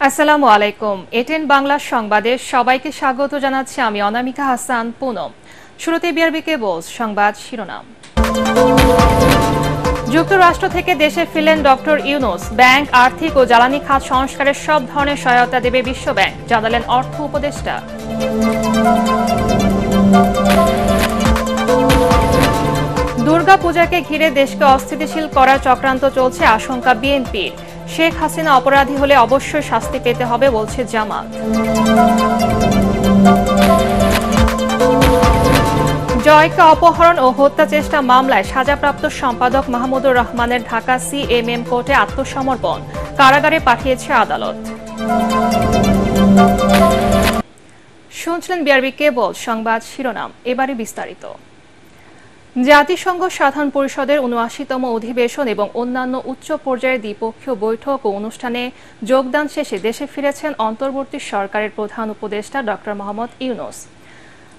আসসালামু আলাইকুম। এটেন বাংলা সংবাদে সবাইকে স্বাগত জানাচ্ছি আমি অনামিকা হাসান পুনম। শুরুতে বিআরবি কেবল সংবাদ শিরোনাম। যুক্তরাষ্ট্র থেকে দেশে ফিরলেন ডক্টর ইউনূস। ব্যাংক, আর্থিক ও জ্বালানি খাত সংস্কারের সব ধরনের সহায়তা দেবে বিশ্বব্যাংক, জানালেন অর্থ উপদেষ্টা। দুর্গাপূজাকে ঘিরে দেশকে অস্থিতিশীল করার চক্রান্ত চলছে, আশঙ্কা বিএনপির। শেখ হাসিনা অপরাধী হলে অবশ্যই শাস্তি পেতে হবে বলছে জামাত। জয়কে অপহরণ ও হত্যা চেষ্টা মামলায় সাজাপ্রাপ্ত সম্পাদক মাহমুদুর রহমানের ঢাকা সিএমএম কোর্টে আত্মসমর্পণ, কারাগারে পাঠিয়েছে আদালত। শুনছিলেন বিআরবি কেবল সংবাদ শিরোনাম, এবারে বিস্তারিত। জাতিসংঘ সাধারণ পরিষদের ৭৯তম অধিবেশন এবং অন্যান্য উচ্চ পর্যায়ের দ্বিপক্ষীয় বৈঠক ও অনুষ্ঠানে যোগদান শেষে দেশে ফিরেছেন অন্তর্বর্তী সরকারের প্রধান উপদেষ্টা ডক্টর মোহাম্মদ ইউনূস।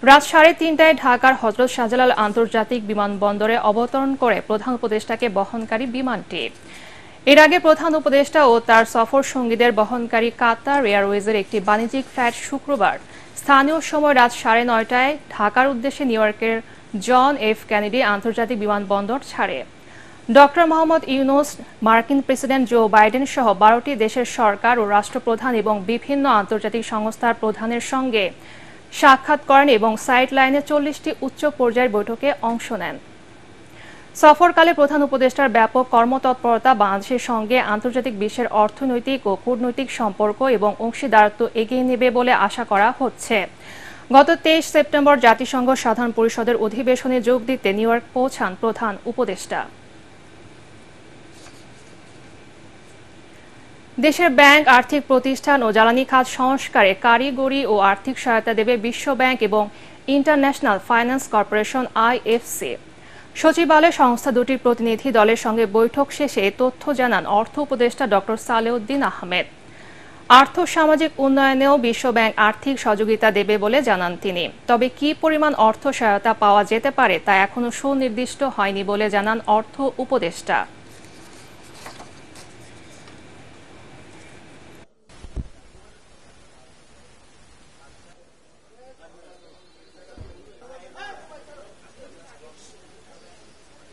রাত ৩:৩০টায় ঢাকার হযরত শাহজালাল আন্তর্জাতিক বিমানবন্দরে অবতরণ করে প্রধান উপদেষ্টাকে বহনকারী বিমানটি। এর আগে প্রধান উপদেষ্টা ও তার সফর সঙ্গীদের বহনকারী কাতার এয়ারওয়েজের একটি বাণিজ্যিক ফ্লাইট শুক্রবার স্থানীয় সময় রাত ৯:৩০টায় ঢাকার উদ্দেশ্যে নিউ ইয়র্কের জন এফ কেনেডি আন্তর্জাতিক বিমানবন্দর ছাড়ে। ডক্টর মোহাম্মদ ইউনূস মার্কিন প্রেসিডেন্ট জো বাইডেন সহ ১২টি দেশের সরকার ও রাষ্ট্রপ্রধান এবং বিভিন্ন আন্তর্জাতিক সংস্থার প্রধানের সঙ্গে সাক্ষাৎ করেন এবং সাইড লাইনে ৪০টি উচ্চ পর্যায়ের বৈঠকে অংশ নেন। সফরকালে প্রধান উপদেষ্টার ব্যাপক কর্মতৎপরতা বাংলাদেশের সঙ্গে আন্তর্জাতিক বিশ্বের অর্থনৈতিক ও কূটনৈতিক সম্পর্ক এবং অংশীদারত্ব এগিয়ে নেবে বলে আশা করা হচ্ছে। গত ২৩ সেপ্টেম্বর জাতিসংঘ সাধারণ পরিষদের অধিবেশনে যোগ দিতে নিউ ইয়র্ক পৌঁছান প্রধান উপদেষ্টা। দেশের ব্যাংক, আর্থিক প্রতিষ্ঠান ও জ্বালানি খাত সংস্কারে কারিগরি ও আর্থিক সহায়তা দেবে বিশ্বব্যাংক এবং ইন্টারন্যাশনাল ফাইন্যান্স কর্পোরেশন আইএফসি। সচিবালয় সংস্থা দুটির প্রতিনিধি দলের সঙ্গে বৈঠক শেষে তথ্য জানান অর্থ উপদেষ্টা ডক্টর সালেউদ্দিন আহমেদ। আর্থ সামাজিক উন্নয়নেও বিশ্বব্যাংক আর্থিক সহযোগিতা দেবে বলে জানান তিনি। তবে কি পরিমাণ অর্থ সহায়তা পাওয়া যেতে পারে তা এখনো সুনির্দিষ্ট হয়নি বলে জানান অর্থ উপদেষ্টা।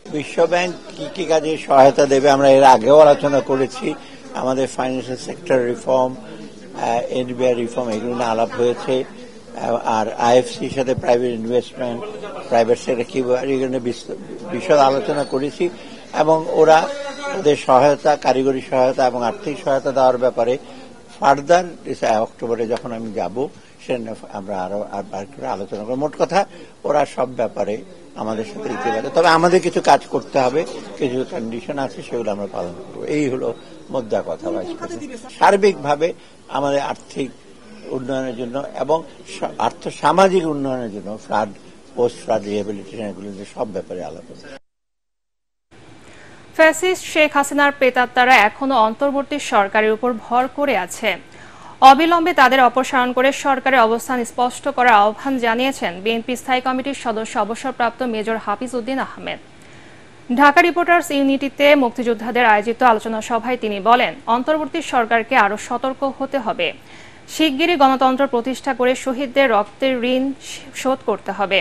বিশ্বব্যাংক কি কি কাজে সহায়তা দেবে আমরা এর আগেও আলোচনা করেছি। আমাদের financial sector reform, NBR reform, এগুলো নিয়ে আলাপ হয়েছে। আর আইএফসির সাথে প্রাইভেট ইনভেস্টমেন্ট, প্রাইভেট সেক্টর কিভাবে এগুলো বিশদ আলোচনা করেছি এবং ওরা ওদের সহায়তা, কারিগরি সহায়তা এবং আর্থিক সহায়তা দেওয়ার ব্যাপারে ফার্দার অক্টোবরে যখন আমি যাব সে আমরা আরো আলোচনা করব। মোট কথা ওরা সব ব্যাপারে আমাদের সাথে দিতে পারে, তবে আমাদের কিছু কাজ করতে হবে, কিছু কন্ডিশন আছে, সেগুলো আমরা পালন করবো। এই হলো মোদ্দা কথা। সার্বিকভাবে আমাদের আর্থিক উন্নয়নের জন্য এবং আর্থ সামাজিক উন্নয়নের জন্য ফ্লাড, পোস্ট ফ্লাড রিহ্যাবিলিটেশন, এগুলো সব ব্যাপারে আলোচনা। ফ্যাসিস্ট শেখ হাসিনার প্রেতাত্মারা এখনো অন্তর্বর্তী সরকারের উপর ভর করে আছে। অবিলম্বে তাদের অপসারণ করে সরকারের অবস্থান স্পষ্ট করার আহ্বান জানিয়েছেন বিএনপি স্থায়ী কমিটির সদস্য অবসরপ্রাপ্ত মেজর হাফিজ উদ্দিন আহমেদ। ঢাকা রিপোর্টার্স ইউনিটিতে মুক্তিযোদ্ধাদের আয়োজিত আলোচনা সভায় তিনি বলেন, অন্তর্বর্তী সরকারকে আরও সতর্ক হতে হবে। শিগগিরই গণতন্ত্র প্রতিষ্ঠা করে শহীদদের রক্তের ঋণ শোধ করতে হবে।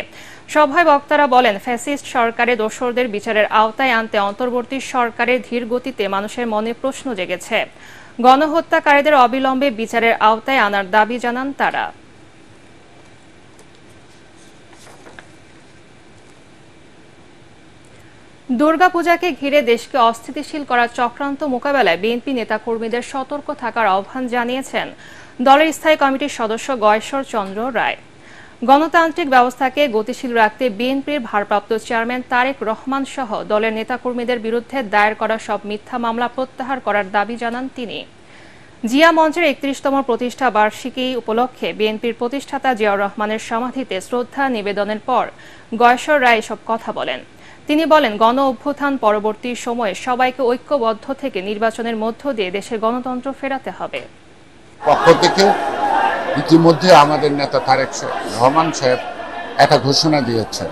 সভায় বক্তারা বলেন, ফ্যাসিস্ট সরকারের দোসরদের বিচারের আওতায় আনতে অন্তর্বর্তী সরকারের ধীর গতিতে মানুষের মনে প্রশ্ন জেগেছে। গণহত্যাকারীদের অবিলম্বে বিচারের আওতায় আনার দাবি জানান তারা। দুর্গাপূজাকে ঘিরে দেশকে অস্থিতিশীল করার চক্রান্ত মোকাবেলায় বিএনপি নেতাকর্মীদের সতর্ক থাকার আহ্বান জানিয়েছেন দলের স্থায়ী কমিটির সদস্য গয়েশ্বর চন্দ্র রায়। গণতান্ত্রিক ব্যবস্থাকে গতিশীল রাখতে বিএনপির ভারপ্রাপ্ত চেয়ারম্যান তারেক রহমান সহ দলের নেতাকর্মীদের বিরুদ্ধে দায়ের করা সব মিথ্যা মামলা প্রত্যাহার করার দাবি জানান তিনি। জিয়া মঞ্চের ৩১তম প্রতিষ্ঠা বার্ষিকী উপলক্ষে বিএনপির প্রতিষ্ঠাতা জিয়াউর রহমানের সমাধিতে শ্রদ্ধা নিবেদনের পর গয়েশ্বর রায় এসব কথা বলেন। তিনি বলেন, গণ অভ্যুত্থান পরবর্তী সময়ে সবাইকে ঐক্যবদ্ধ থেকে নির্বাচনের মধ্য দিয়ে দেশের গণতন্ত্র ফেরাতে হবে। পক্ষ থেকে ইতিমধ্যে আমাদের নেতা তারেক রহমান সাহেব একটা ঘোষণা দিয়েছেন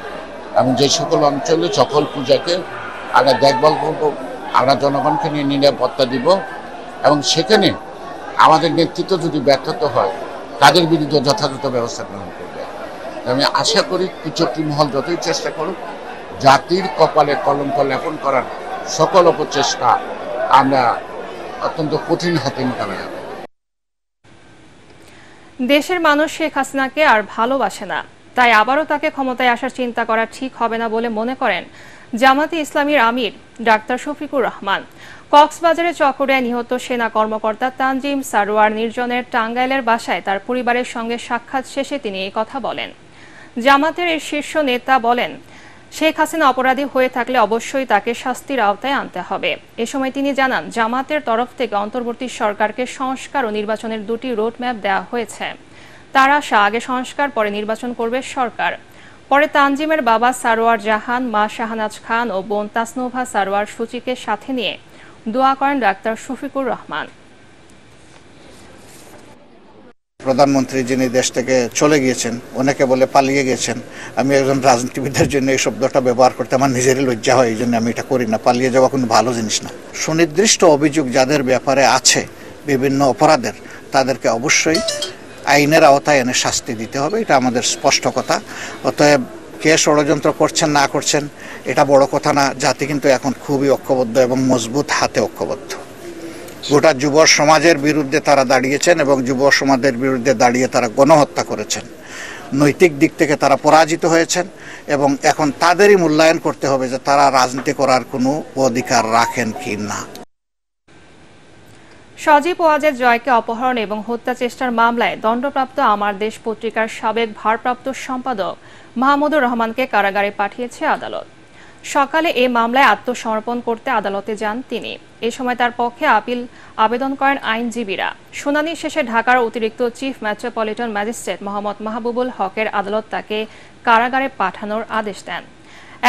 এবং যে সকল অঞ্চলে সকল পূজাকে আমরা দেখভাল করব, আমরা জনগণকে নিয়ে নিরাপত্তা দিব এবং সেখানে আমাদের নেতৃত্ব যদি ব্যর্থতা হয় তাদের বিরুদ্ধে যথাযথ ব্যবস্থা গ্রহণ করবে। আমি আশা করি কুচক্রী মহল যতই চেষ্টা করুক, জাতির কপালে কলঙ্ক লেপন করার সকল অপচেষ্টা আমরা অত্যন্ত কঠিন হাতে মোকাবেলা করব। দেশের মানুষ শেখ হাসিনাকে আর ভালোবাসে না, তাই আবারও তাকে ক্ষমতায় আসার চিন্তা করা ঠিক হবে না বলে মনে করেন জামাতে ইসলামীর আমির ডাক্তার শফিকুর রহমান। কক্সবাজারে চকরিয়ায় নিহত সেনা কর্মকর্তা তানজিম সারোয়ার নির্জনের টাঙ্গাইলের বাসায় তার পরিবারের সঙ্গে সাক্ষাৎ শেষে তিনি এই কথা বলেন। জামাতের এই শীর্ষ নেতা বলেন, শেখ হাসিনা অপরাধী হয়ে থাকলে অবশ্যই তাকে শাস্তির আওতায় আনতে হবে। এ সময় তিনি জানান, জামাতের তরফ থেকে অন্তর্বর্তী সরকারকে সংস্কার ও নির্বাচনের দুটি রোডম্যাপ দেওয়া হয়েছে। তার আশা, আগে সংস্কার পরে নির্বাচন করবে সরকার। পরে তানজিমের বাবা সারোয়ার জাহান, মা শাহনাজ খান ও বোন তাসনোভা সারোয়ার সূচিকে সাথে নিয়ে দোয়া করেন ডাক্তার শফিকুর রহমান। প্রধানমন্ত্রী যিনি দেশ থেকে চলে গিয়েছেন, অনেকে বলে পালিয়ে গেছেন, আমি একজন রাজনীতিবিদের জন্য এই শব্দটা ব্যবহার করতে আমার নিজেরই লজ্জা হয়, এই জন্য আমি এটা করি না। পালিয়ে যাওয়া কোনো ভালো জিনিস না। সুনির্দিষ্ট অভিযোগ যাদের ব্যাপারে আছে বিভিন্ন অপরাধের, তাদেরকে অবশ্যই আইনের আওতায় এনে শাস্তি দিতে হবে, এটা আমাদের স্পষ্ট কথা। অতএব কে ষড়যন্ত্র করছেন না করছেন এটা বড় কথা না। জাতি কিন্তু এখন খুবই ঐক্যবদ্ধ এবং মজবুত হাতে ঐক্যবদ্ধ। গোটা যুব সমাজের বিরুদ্ধে তারা দাঁড়িয়েছেন এবং যুব সমাজের বিরুদ্ধে দাঁড়িয়ে তারা গণহত্যা করেছেন। নৈতিক দিক থেকে তারা পরাজিত হয়েছেন এবং এখন তাদেরই মূল্যায়ন করতে হবে যে তারা রাজনীতি করার কোনো অধিকার রাখেন কি না। সজীব ওয়াজেদ জয়কে অপহরণ এবং হত্যা চেষ্টার মামলায় দণ্ডপ্রাপ্ত আমার দেশ পত্রিকার সাবেক ভারপ্রাপ্ত সম্পাদক মাহমুদুর রহমানকে কারাগারে পাঠিয়েছে আদালত। সকালে এই মামলায় আত্মসমর্পণ করতে আদালতে যান তিনি। এ সময় তার পক্ষে আপিল আবেদন করেন আইনজীবীরা। শুনানি শেষে ঢাকার অতিরিক্ত chief metropolitan magistrate Mohammad Mahbubul হকের আদালত তাকে কারাগারে পাঠানোর আদেশ দেন।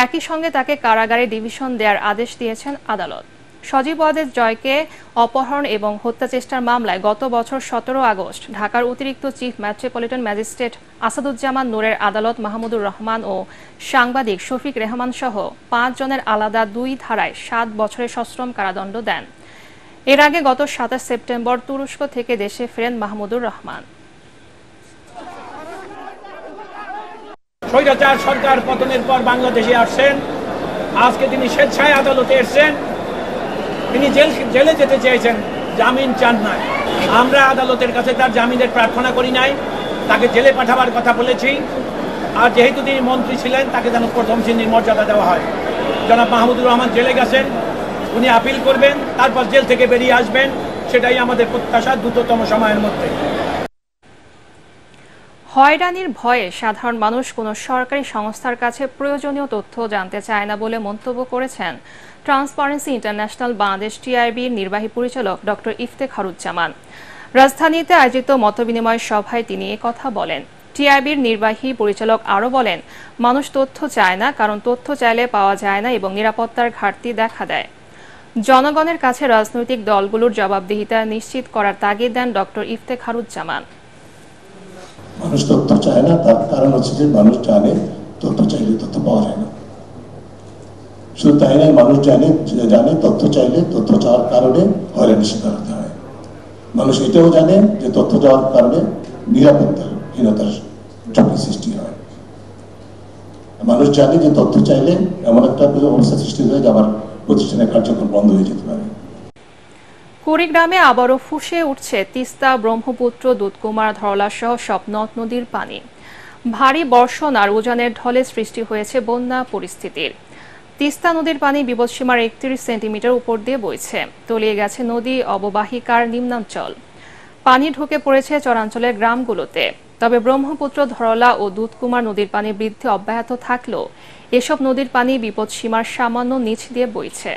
একই সঙ্গে তাকে কারাগারে ডিভিশন দেওয়ার আদেশ দিয়েছেন আদালত। সজীব ওয়াজেদ জয়কে অপহরণ এবং হত্যা চেষ্টার মামলায় গত বছর 17 আগস্ট ঢাকার অতিরিক্ত চিফ মেট্রোপলিটন ম্যাজিস্ট্রেট আসাদুজ্জামান নূরের আদালত মাহমুদুর রহমান ও সাংবাদিক শফিক রেহমান সহ 5 জনের আলাদা 2 ধারায় 7 বছরের সশ্রম কারাদণ্ড দেন। এর আগে গত 27 সেপ্টেম্বর তুরস্ক থেকে দেশে ফেরেন মাহমুদুর রহমান। স্বৈরাচার সরকার পতনের পর বাংলাদেশে আসছেন। আজকে তিনি স্বেচ্ছায় আদালতে এসেছেন। তিনি জেলে যেতে চেয়েছেন, জামিন চান নাই। আমরা আদালতের কাছে তার জামিনের প্রার্থনা করি নাই, তাকে জেলে পাঠাবার কথা বলেছি। আর যেহেতু তিনি মন্ত্রী ছিলেন, তাকে যেন প্রথম শ্রেণীর মর্যাদা দেওয়া হয়। জনাব মাহমুদুর রহমান জেলে গেছেন, উনি আপিল করবেন, তারপর জেল থেকে বেরিয়ে আসবেন। সেটাই আমাদের প্রত্যাশা দ্রুততম সময়ের মধ্যে। হয়রানির ভয়ে সাধারণ মানুষ কোনো সরকারি সংস্থার কাছে প্রয়োজনীয় তথ্য জানতে চায় না বলে মন্তব্য করেছেন ট্রান্সপারেন্সি ইন্টারন্যাশনাল বাংলাদেশ টিআইবির নির্বাহী পরিচালক ডক্টর ইফতেখারুজ্জামান। রাজধানীতে আয়োজিত মতবিনিময় সভায় তিনি কথা বলেন। টিআইবির নির্বাহী পরিচালক আরও বলেন, মানুষ তথ্য চায় না, কারণ তথ্য চাইলে পাওয়া যায় না এবং নিরাপত্তার ঘাটতি দেখা দেয়। জনগণের কাছে রাজনৈতিক দলগুলোর জবাবদিহিতা নিশ্চিত করার তাগিদ দেন ডক্টর ইফতেখারুজ্জামান। মানুষ তথ্য চায় না, তার কারণ হচ্ছে যে মানুষ জানে তথ্য চাইলে তথ্য পাওয়া যায় না। শুধু তাই নয়, মানুষ জানে তথ্য চাইলে তথ্য চাওয়ার কারণে হয়রানির শিকার হতে হয়। মানুষ এটাও জানে যে তথ্য চাওয়ার কারণে নিরাপত্তাহীনতার ঝুঁকি সৃষ্টি হয়। মানুষ জানে যে তথ্য চাইলে এমন একটা অবস্থা সৃষ্টি হয় যে আমার প্রতিষ্ঠানের কার্যক্রম বন্ধ হয়ে যেতে পারে। কুড়িগ্রামে আবারও ফুঁসে উঠছে তিস্তা, ব্রহ্মপুত্র, দুধকুমার, ধরলা সহ সব নদ নদীর পানি। ভারী বর্ষণ আর উজানের ঢলে সৃষ্টি হয়েছে বন্যা পরিস্থিতির। তিস্তা নদীর পানি বিপদসীমার 31 সেন্টিমিটার উপর দিয়ে বইছে। তলিয়ে গেছে নদী অববাহিকার নিম্নাঞ্চল। পানি ঢুকে পড়েছে চরাঞ্চলের গ্রামগুলোতে। তবে ব্রহ্মপুত্র, ধরলা ও দুধকুমার নদীর পানি বৃদ্ধি অব্যাহত থাকলেও এসব নদীর পানি বিপদসীমার সামান্য নিচ দিয়ে বইছে।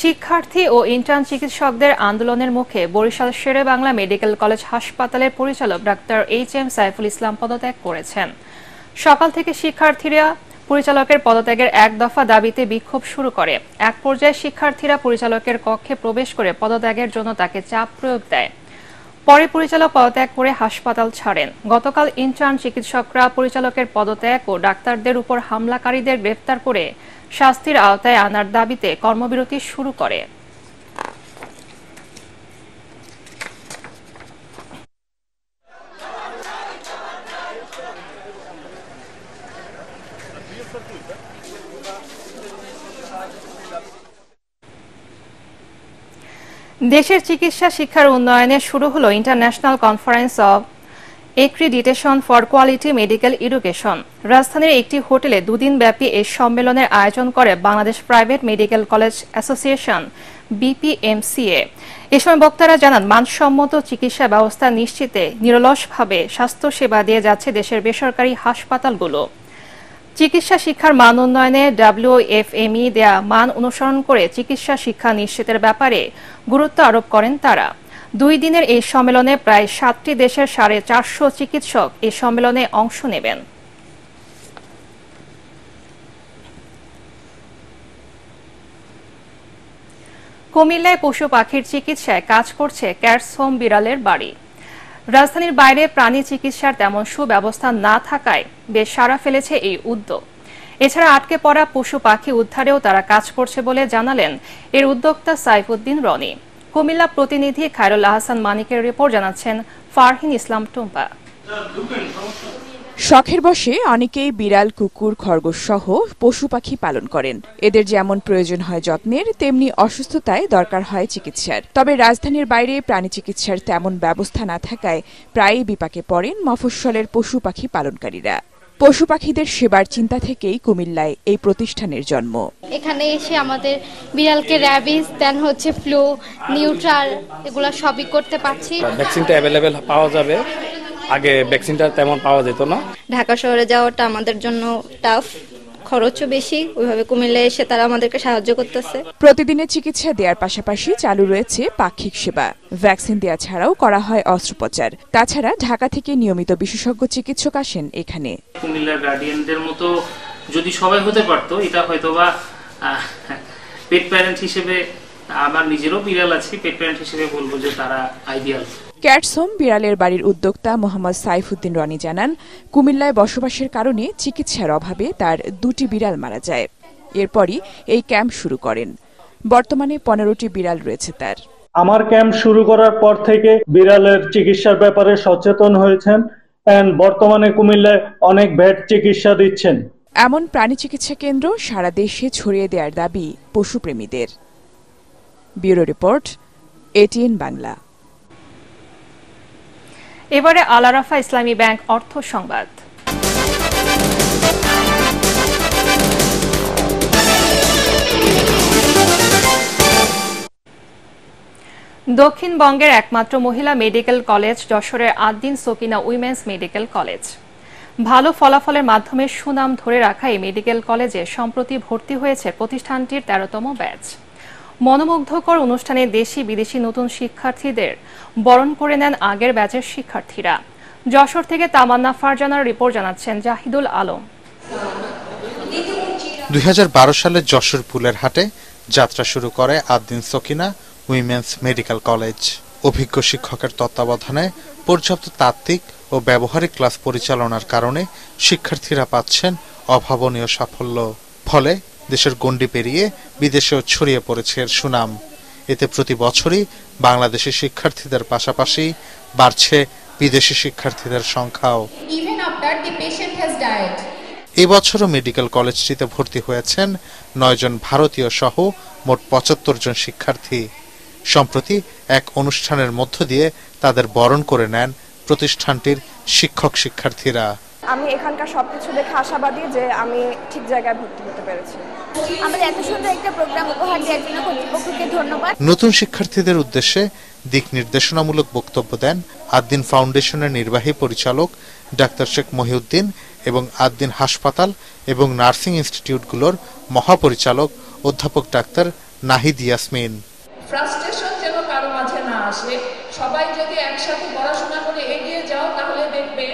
শিক্ষার্থী ও ইন্টার্ন চিকিৎসকদের আন্দোলনের মুখে বরিশাল শেরে বাংলা মেডিকেল কলেজ হাসপাতালের পরিচালক ডাক্তার এইচ.এম. সাইফুল ইসলাম পদত্যাগ করেছেন। সকাল থেকে শিক্ষার্থীরা পরিচালকের পদত্যাগের এক দফা দাবিতে বিক্ষোভ শুরু করে। এক পর্যায়ে শিক্ষার্থীরা পরিচালকের কক্ষে প্রবেশ করে পদত্যাগের জন্য তাকে চাপ প্রয়োগ দেয়। পরে পরিচালক পদত্যাগ করে হাসপাতাল ছাড়েন। গতকাল ইন্টার্ন চিকিৎসকরা পরিচালকের পদত্যাগ ও ডাক্তারদের উপর হামলাকারীদের গ্রেফতার করে শাস্তির আওতায় আনার দাবিতে কর্মবিরতি শুরু করে। দেশের চিকিৎসা শিক্ষার উন্নয়নে শুরু হলো international conference of accreditation for quality medical education. রাজধানীর একটি হোটেলে দুদিনব্যাপী এই সম্মেলনের আয়োজন করে Bangladesh private medical college association BPMCA। এ সময় বক্তারা জানান, মানসম্মত চিকিৎসা ব্যবস্থা নিশ্চিতে নিরলসভাবে স্বাস্থ্যসেবা দিয়ে যাচ্ছে দেশের বেসরকারি হাসপাতালগুলো। চিকিৎসা শিক্ষার মান উন্নয়নে WFME দেয়া মান অনুসরণ করে চিকিৎসা শিক্ষা নিশ্চিতের ব্যাপারে গুরুত্ব আরোপ করেন তারা। 2 দিনের এই সম্মেলনে প্রায় 7টি দেশের 450 চিকিৎসক এই সম্মেলনে অংশ নেবেন। কুমিল্লায় পশু পাখির চিকিৎসায় কাজ করছে ক্যাটস হোম বিড়ালের বাড়ি। রাজধানীর বাইরে প্রাণী চিকিৎসার তেমন সুব্যবস্থা না থাকায় বেশ সাড়া ফেলেছে এই উদ্যোগ। এছাড়া আটকে পড়া পশু পাখি উদ্ধারেও তারা কাজ করছে বলে জানালেন এর উদ্যোক্তা সাইফুদ্দিন রনি। কুমিল্লা প্রতিনিধি খায়রুল আহসান মানিকের রিপোর্ট, জানাচ্ছেন ফারহিন ইসলাম টুম্পা। শখের বশে অনেকেই বিড়াল, কুকুর, খরগোশ সহ পশু পাখি পালন করেন। এদের যেমন প্রয়োজন হয় যত্নের, তেমনি অসুস্থতায় দরকার হয় চিকিৎসার। তবে রাজধানীর বাইরে প্রাণী চিকিৎসার তেমন ব্যবস্থা না থাকায় প্রায়ই বিপাকে পড়েন মফস্বলের পশু পাখি পালনকারীরা। পশু পাখিদের সেবার চিন্তা থেকেই কুমিল্লায় এই প্রতিষ্ঠানের জন্ম। এখানে এসে আমাদের বিড়ালকে র্যাবিস, দেন হচ্ছে ফ্লু, নিউট্রাল, এগুলো সবই করতে পারছি। ভ্যাকসিনটা অ্যাভেলেবেল পাওয়া যাবে, আগে ভ্যাকসিনটা তেমন পাওয়া যেত না। ঢাকা শহরে যাওয়াটা আমাদের জন্য টাফ, খরচও বেশি। ওইভাবে কুমিল্লায় এসে তারা আমাদেরকে সাহায্য করতেছে। প্রতিদিনের চিকিৎসা দেওয়ার পাশাপাশি চালু রয়েছে পাক্ষিক সেবা। ভ্যাকসিন দেওয়া ছাড়াও করা হয় অস্ত্রোপচার। তাছাড়া ঢাকা থেকে নিয়মিত বিশেষজ্ঞ চিকিৎসক আসেন এখানে। কুমিল্লার গার্ডিয়ানদের মতো যদি সবাই হতে পারতো, এটা হয়তোবা পেট প্যারেন্ট হিসেবে, আমার নিজেরও বিড়াল আছে, পেট প্যারেন্ট হিসেবে বলবো যে তারা আইডিয়াল। ক্যাটস হোম বিড়ালের বাড়ির উদ্যোক্তা মোহাম্মদ সাইফুদ্দিন রনি জানান, কুমিল্লায় বসবাসের কারণে চিকিৎসার অভাবে তার 2টি বিড়াল মারা যায়। এরপরই এই ক্যাম্প শুরু করেন। বর্তমানে 15টি বিড়াল রয়েছে তার। আমার ক্যাম্প শুরু করার পর থেকে বিড়ালের চিকিৎসার ব্যাপারে সচেতন হয়েছেন এবং বর্তমানে কুমিল্লায় অনেক ভেট চিকিৎসা দিচ্ছেন। এমন প্রাণী চিকিৎসা কেন্দ্র সারা দেশে ছড়িয়ে দেওয়ার দাবি পশুপ্রেমীদের। Bureau report, ATN Bangla. এবারে আল আরাফা ইসলামী ব্যাংক অর্থ সংবাদ। দক্ষিণবঙ্গের একমাত্র মহিলা মেডিকেল কলেজ যশোরের Ad-din Sakina women's medical college. ভালো ফলাফলের মাধ্যমে সুনাম ধরে রাখা এই মেডিকেল কলেজে সম্প্রতি ভর্তি হয়েছে প্রতিষ্ঠানটির 13তম ব্যাচ। মনোমুগ্ধকর অনুষ্ঠানে দেশি বিদেশি নতুন শিক্ষার্থীদের বরণ করে নেন আগের ব্যাচের শিক্ষার্থীরা। যশোর থেকে তামান্না ফারজানার রিপোর্ট, জানাচ্ছেন জাহিদুল আলম। 2012 সালে যশোর ফুলের হাটে যাত্রা শুরু করে Ad-din Sakina women's medical college. অভিজ্ঞ শিক্ষকের তত্ত্বাবধানে পর্যাপ্ত তাত্ত্বিক ও ব্যবহারিক ক্লাস পরিচালনার কারণে শিক্ষার্থীরা পাচ্ছেন অভাবনীয় সাফল্য। ফলে দেশের গণ্ডি পেরিয়ে বিদেশেও ছড়িয়ে পড়েছে এর সুনাম। এতে প্রতি বছরই বাংলাদেশি শিক্ষার্থীদের পাশাপাশি বাড়ছে বিদেশি শিক্ষার্থীদের সংখ্যাও। এবছরও মেডিকেল কলেজটিতে ভর্তি হয়েছেন 9 জন ভারতীয় সহ মোট 75 জন শিক্ষার্থী। সম্প্রতি এক অনুষ্ঠানের মধ্য দিয়ে তাদের বরণ করে নেন প্রতিষ্ঠানটির শিক্ষক শিক্ষার্থীরা। আমি এখানকার সবকিছু দেখে আশাবাদী যে আমি ঠিক জায়গায় ভর্তি হতে পেরেছি। আমাদের এত সুন্দর একটা প্রোগ্রাম উপহার দেওয়ার জন্য কর্তৃপক্ষকে ধন্যবাদ। নতুন শিক্ষার্থীদের উদ্দেশ্যে দিক নির্দেশনামূলক বক্তব্য দেন আদ্দিন ফাউন্ডেশনের নির্বাহী পরিচালক ডাক্তার শেখ মহিউদ্দিন এবং আদ্দিন হাসপাতাল এবং নার্সিং ইনস্টিটিউটগুলোর মহাপরিচালক অধ্যাপক ডাক্তার নাহিদ ইয়াসমিন। ফ্রাস্ট্রেশন যেন কারো মাঝে না আসে, সবাই যদি একসাথে পড়াশোনা করে এগিয়ে যাও তাহলে দেখবে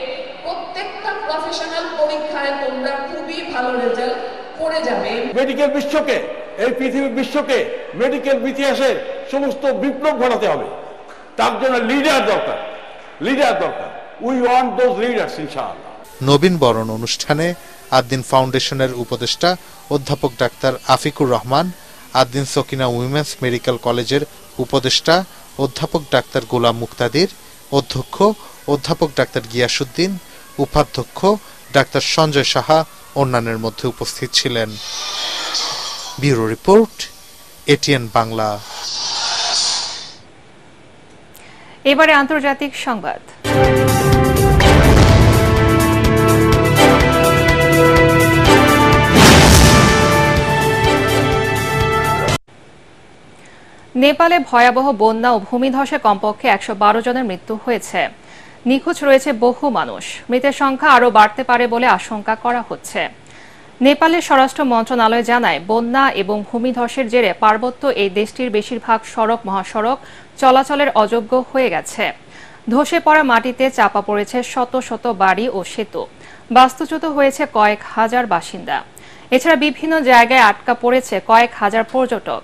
প্রত্যেকটা প্রফেশনাল পরীক্ষায় তোমরা খুবই ভালো রেজাল্ট করে যাবে। মেডিকেল বিশ্বকে, এই পৃথিবীর বিশ্বকে মেডিকেল ইতিহাসের সমস্ত বিপ্লব ঘটাতে হবে। তার জন্য লিডার দরকার, লিডার দরকার। উই ওয়ান্ট দোজ লিডার্স ইনশাআল্লাহ। নবীন বরণ অনুষ্ঠানে আদ্দিন ফাউন্ডেশনের উপদেষ্টা অধ্যাপক ডাক্তার আফিকুর রহমান, আদ্দিন সকিনা উইমেন্স মেডিকেল কলেজের উপদেষ্টা অধ্যাপক ডাক্তার গোলাম মুক্তাদির, অধ্যক্ষ অধ্যাপক ডাক্তার গিয়াসউদ্দিন, উপাধ্যক্ষ ডাক্তার সঞ্জয় সাহা অন্যান্যের মধ্যে উপস্থিত ছিলেন। Bureau report, ATN Bangla. এবারে আন্তর্জাতিক সংবাদ। নেপালে ভয়াবহ বন্যা ও ভূমিধসে কমপক্ষে ১১২ জনের মৃত্যু হয়েছে। নিখোঁজ রয়েছে বহু মানুষ। মৃতের সংখ্যা আরও বাড়তে পারে বলে আশঙ্কা করা হচ্ছে। নেপালের স্বরাষ্ট্র মন্ত্রণালয় জানায়, বন্যা এবং ভূমিধসের জেরে পার্বত্য এই দেশটির বেশিরভাগ সড়ক মহাসড়ক চলাচলের অযোগ্য হয়ে গেছে। ধসে পড়া মাটিতে চাপা পড়েছে শত শত বাড়ি ও সেতু। বাস্তুচ্যুত হয়েছে কয়েক হাজার বাসিন্দা। এছাড়া বিভিন্ন জায়গায় আটকা পড়েছে কয়েক হাজার পর্যটক।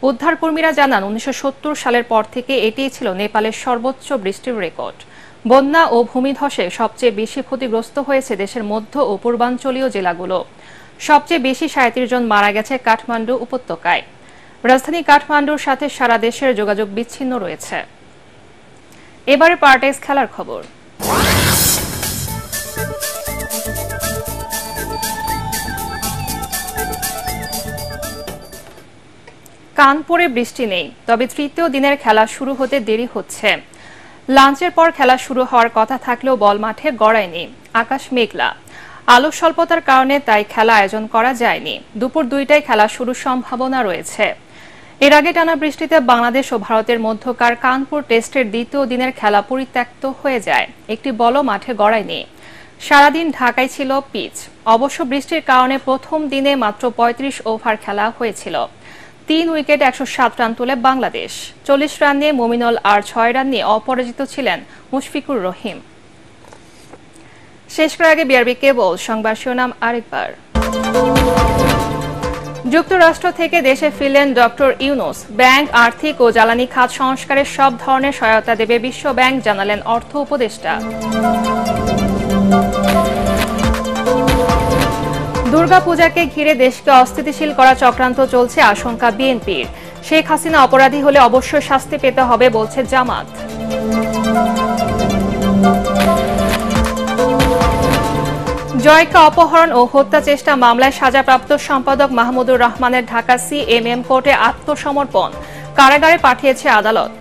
উদ্ধারকর্মীরা জানান, ১৯৭০ সালের পর থেকে এটিই ছিল নেপালের সর্বোচ্চ বৃষ্টির রেকর্ড। বন্যা ও ভূমিধসে সবচেয়ে বেশি ক্ষতিগ্রস্ত হয়েছে দেশের মধ্য ও পূর্বাঞ্চলীয় জেলাগুলো। সবচেয়ে বেশি ৩৭ জন মারা গেছে কাঠমান্ডু উপত্যকায়। রাজধানী কাঠমান্ডুর সাথে সারা দেশের যোগাযোগ বিচ্ছিন্ন রয়েছে। এবারে পার্টেক্স খেলার খবর। কানপুরে বৃষ্টি নেই, তবে তৃতীয় দিনের খেলা শুরু হতে দেরি হচ্ছে। লাঞ্চের পর খেলা শুরু হওয়ার কথা থাকলেও বল মাঠে গড়ায়নি। আকাশ মেঘলা। আলো স্বল্পতার কারণে তাই খেলা আয়োজন করা যায়নি। দুপুর ২টায় খেলা শুরুর সম্ভাবনা রয়েছে। এর আগে টানা বৃষ্টিতে বাংলাদেশ ও ভারতের মধ্যকার কানপুর টেস্টের দ্বিতীয় দিনের খেলা পরিত্যক্ত হয়ে যায়। একটি বলও মাঠে গড়ায়নি। সারাদিন ঢাকায় ছিল পিচ। অবশ্য বৃষ্টির কারণে প্রথম দিনে মাত্র ৩৫ ওভার খেলা হয়েছিল। ৩ উইকেটে ১০৭ রান তোলে বাংলাদেশ। ৪০ রান নিয়ে মুমিনুল আর ৬ রান নিয়ে অপরাজিত ছিলেন মুশফিকুর রহিম। শেষ করার আগে বিআরবি কেবল সংবাদ শিরোনাম আরেকবার। যুক্তরাষ্ট্র থেকে দেশে ফিরলেন ডক্টর ইউনূস। ব্যাংক, আর্থিক ও জ্বালানি খাত সংস্কারের সব ধরনের সহায়তা দেবে বিশ্ব ব্যাংক, জানালেন অর্থ উপদেষ্টা। দুর্গাপূজাকে ঘিরে দেশকে অস্থিতিশীল করা চক্রান্ত চলছে, আশঙ্কা বিএনপির। শেখ হাসিনা অপরাধী হলে অবশ্যই শাস্তি পেতে হবে বলছে জামাত। জয়কা অপহরণ ও হত্যা চেষ্টা মামলায় সাজাপ্রাপ্ত সম্পাদক মাহমুদুর রহমানের ঢাকা সিএমএম কোর্টে আত্মসমর্পণ। কারাগারে পাঠিয়েছে আদালত।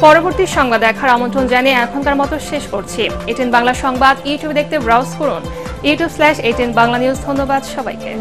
পরবর্তী সংবাদ দেখার আমন্ত্রণ জানিয়ে এখনকার মতো শেষ করছি। এটিএন বাংলা সংবাদ ইউটিউবে দেখতে ব্রাউজ করুন, youtube/8nbanglanews। ধন্যবাদ সবাইকে।